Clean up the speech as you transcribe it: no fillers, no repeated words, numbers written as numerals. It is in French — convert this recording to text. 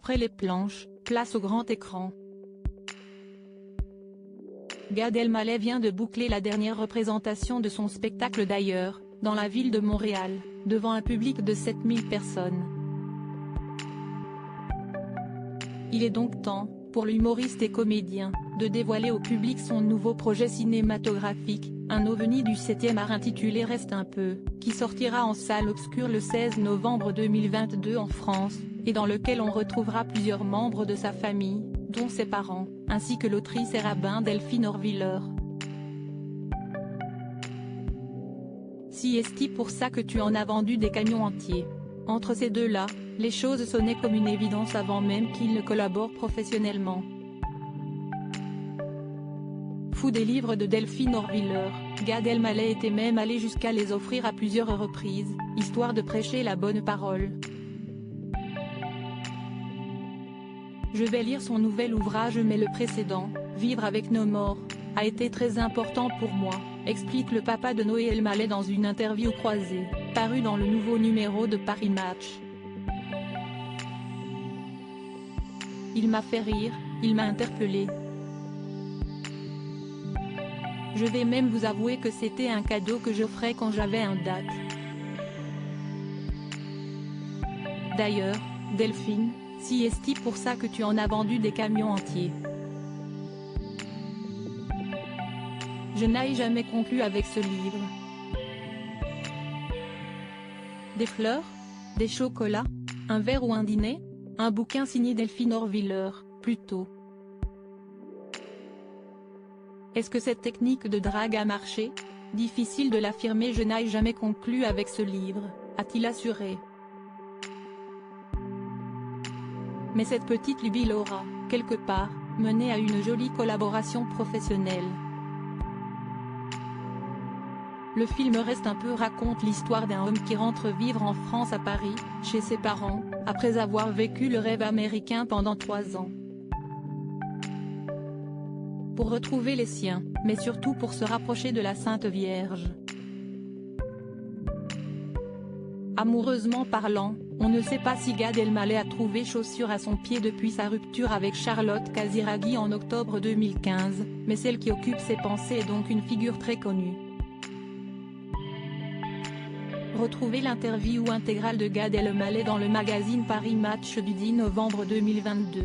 Après les planches, place au grand écran. Gad Elmaleh vient de boucler la dernière représentation de son spectacle d'ailleurs, dans la ville de Montréal, devant un public de 7000 personnes. Il est donc temps, pour l'humoriste et comédien, de dévoiler au public son nouveau projet cinématographique, un ovni du 7e art intitulé Reste un peu, qui sortira en salle obscure le 16 novembre 2022 en France, et dans lequel on retrouvera plusieurs membres de sa famille, dont ses parents, ainsi que l'autrice et rabbin Delphine Horviller. Si est-il pour ça que tu en as vendu des camions entiers. Entre ces deux-là, les choses sonnaient comme une évidence avant même qu'ils ne collaborent professionnellement. Fou des livres de Delphine Horviller, Gad Elmaleh était même allé jusqu'à les offrir à plusieurs reprises, histoire de prêcher la bonne parole. Je vais lire son nouvel ouvrage mais le précédent, Vivre avec nos morts, a été très important pour moi, explique le papa de Noé Elmaleh dans une interview croisée, parue dans le nouveau numéro de Paris Match. Il m'a fait rire, il m'a interpellé. Je vais même vous avouer que c'était un cadeau que j'offrais quand j'avais un date. D'ailleurs, Delphine, si est-il pour ça que tu en as vendu des camions entiers. Je n'ai jamais conclu avec ce livre. Des fleurs? Des chocolats? Un verre ou un dîner? Un bouquin signé Delphine Horviller, plutôt. Est-ce que cette technique de drague a marché? Difficile de l'affirmer, je n'ai jamais conclu avec ce livre, a-t-il assuré. Mais cette petite lubie l'aura, quelque part, mené à une jolie collaboration professionnelle. Le film Reste un peu raconte l'histoire d'un homme qui rentre vivre en France à Paris, chez ses parents, après avoir vécu le rêve américain pendant 3 ans. Pour retrouver les siens, mais surtout pour se rapprocher de la Sainte Vierge. Amoureusement parlant, on ne sait pas si Gad Elmaleh a trouvé chaussure à son pied depuis sa rupture avec Charlotte Casiraghi en octobre 2015, mais celle qui occupe ses pensées est donc une figure très connue. Retrouvez l'interview intégrale de Gad Elmaleh dans le magazine Paris Match du 10 novembre 2022.